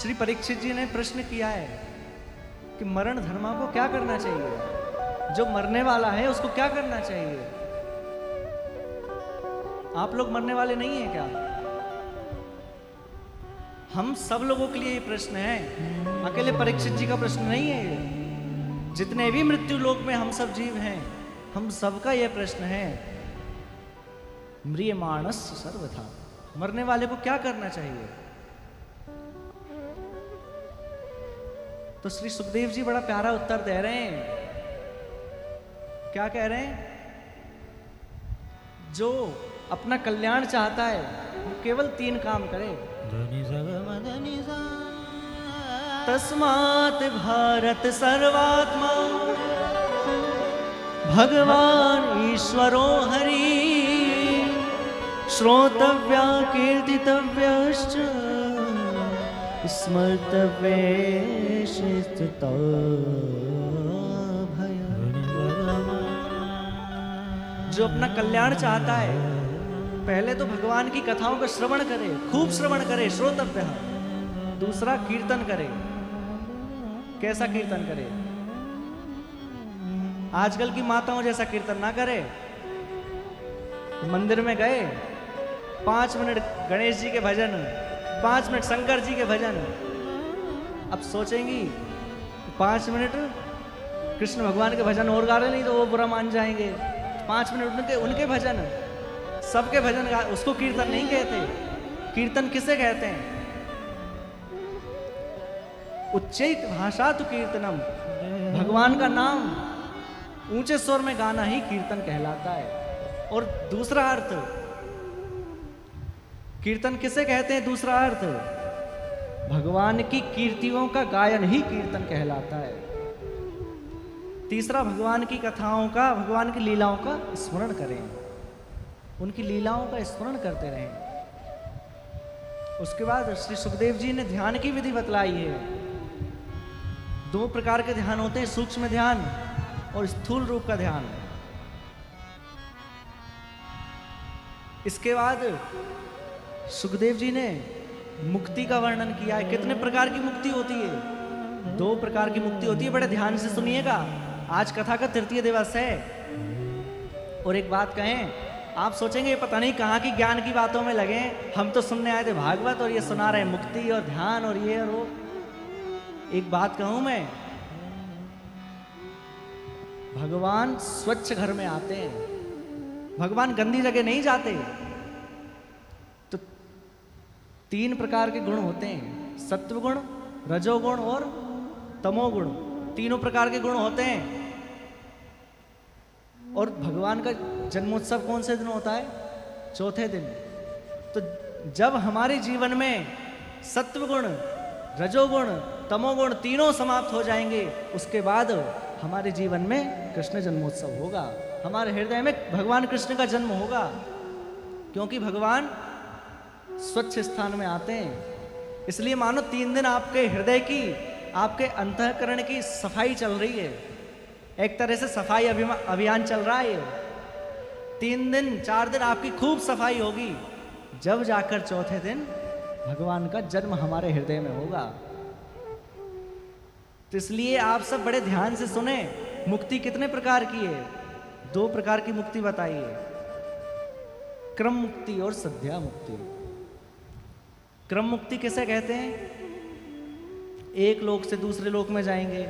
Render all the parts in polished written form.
श्री परीक्षित जी ने प्रश्न किया है कि मरण धर्मा को क्या करना चाहिए, जो मरने वाला है उसको क्या करना चाहिए। आप लोग मरने वाले नहीं हैं क्या? हम सब लोगों के लिए ये प्रश्न है, अकेले परीक्षित जी का प्रश्न नहीं है ये। जितने भी मृत्यु लोक में हम सब जीव हैं, हम सबका यह प्रश्न है। म्रियमाणस सर्वथा, मरने वाले को क्या करना चाहिए। तो श्री सुखदेव जी बड़ा प्यारा उत्तर दे रहे हैं। क्या कह रहे हैं? जो अपना कल्याण चाहता है वो केवल 3 काम करे। तस्मात् भारत सर्वात्मा भगवान ईश्वरो हरि श्रोतव्या कीर्तितव्यश्च स्मर्तव्येषितो भय। जो अपना कल्याण चाहता है पहले तो भगवान की कथाओं का श्रवण करे, खूब श्रवण करे, श्रोतव्य। दूसरा कीर्तन करे। कैसा कीर्तन करे? आजकल की माताओं जैसा कीर्तन ना करे। मंदिर में गए 5 मिनट गणेश जी के भजन, 5 मिनट शंकर जी के भजन। अब सोचेंगी 5 मिनट कृष्ण भगवान के भजन और गा रहे, नहीं तो वो बुरा मान जाएंगे। 5 मिनट उनके भजन, सबके भजन गा, उसको कीर्तन नहीं कहते। कीर्तन किसे कहते हैं? उच्चैत भाषा तो कीर्तनम, भगवान का नाम ऊंचे स्वर में गाना ही कीर्तन कहलाता है। और दूसरा अर्थ, कीर्तन किसे कहते हैं? दूसरा अर्थ, भगवान की कीर्तियों का गायन ही कीर्तन कहलाता है। तीसरा, भगवान की कथाओं का, भगवान की लीलाओं का स्मरण करें, उनकी लीलाओं का स्मरण करते रहें। उसके बाद श्री सुखदेव जी ने ध्यान की विधि बतलाई है। 2 प्रकार के ध्यान होते हैं, सूक्ष्म ध्यान और स्थूल रूप का ध्यान। इसके बाद सुखदेव जी ने मुक्ति का वर्णन किया है। कितने प्रकार की मुक्ति होती है? 2 प्रकार की मुक्ति होती है। बड़े ध्यान से सुनिएगा, आज कथा का 3य दिवस है। और एक बात कहें, आप सोचेंगे पता नहीं कहाँ की ज्ञान की बातों में लगे, हम तो सुनने आए थे भागवत और ये सुना रहे मुक्ति और ध्यान और ये और वो। एक बात कहूं मैं, भगवान स्वच्छ घर में आते हैं, भगवान गंदी जगह नहीं जाते। तो 3 प्रकार के गुण होते हैं, सत्वगुण, रजोगुण और तमोगुण। 3 प्रकार के गुण होते हैं। और भगवान का जन्मोत्सव कौन से दिन होता है? 4थे दिन। तो जब हमारे जीवन में सत्वगुण, रजोगुण, तमोगुण तीनों समाप्त हो जाएंगे, उसके बाद हमारे जीवन में कृष्ण जन्मोत्सव होगा। हमारे हृदय में भगवान कृष्ण का जन्म होगा, क्योंकि भगवान स्वच्छ स्थान में आते हैं। इसलिए मानो 3 दिन आपके हृदय की, आपके अंतःकरण की सफाई चल रही है। एक तरह से सफाई अभियान चल रहा है। 3 दिन 4 दिन आपकी खूब सफाई होगी, जब जाकर 4थे दिन भगवान का जन्म हमारे हृदय में होगा। तो इसलिए आप सब बड़े ध्यान से सुने। मुक्ति कितने प्रकार की है? 2 प्रकार की मुक्ति बताई है, क्रम मुक्ति और सद्या मुक्ति। क्रम मुक्ति किसे कहते हैं? एक लोक से दूसरे लोक में जाएंगे,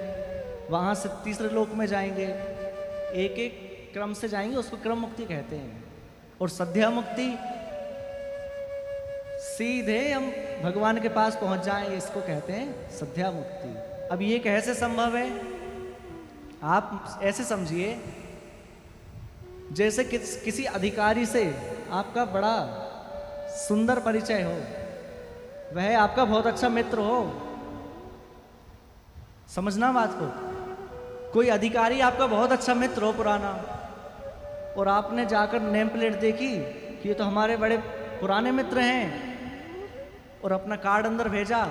वहां से तीसरे लोक में जाएंगे, एक एक क्रम से जाएंगे, उसको क्रम मुक्ति कहते हैं। और सद्या मुक्ति, सीधे हम भगवान के पास पहुंच जाएं, इसको कहते हैं सद्या मुक्ति। अब ये कैसे संभव है? आप ऐसे समझिए, जैसे किसी अधिकारी से आपका बड़ा सुंदर परिचय हो, वह आपका बहुत अच्छा मित्र हो। समझना बात को। कोई अधिकारी आपका बहुत अच्छा मित्र हो पुराना, और आपने जाकर नेम प्लेट देखी कि ये तो हमारे बड़े पुराने मित्र हैं, और अपना कार्ड अंदर भेजा,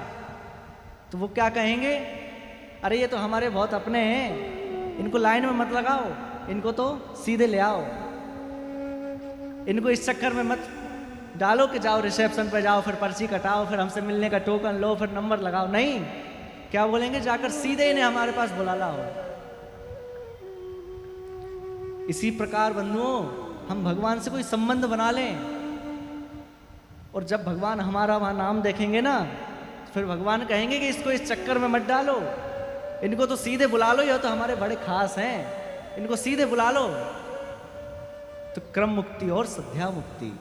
तो वो क्या कहेंगे? अरे ये तो हमारे बहुत अपने हैं, इनको लाइन में मत लगाओ, इनको तो सीधे ले आओ, इनको इस चक्कर में मत डालो कि जाओ रिसेप्शन पे जाओ, फिर पर्ची कटाओ, फिर हमसे मिलने का टोकन लो, फिर नंबर लगाओ। नहीं, क्या बोलेंगे? जाकर सीधे इन्हें हमारे पास बुला लाओ। इसी प्रकार बंधुओं, हम भगवान से कोई संबंध बना लें, और जब भगवान हमारा वहां नाम देखेंगे ना, फिर भगवान कहेंगे कि इसको इस चक्कर में मत डालो, इनको तो सीधे बुला लो, ये तो हमारे बड़े खास हैं, इनको सीधे बुला लो। तो क्रम मुक्ति और सद्या मुक्ति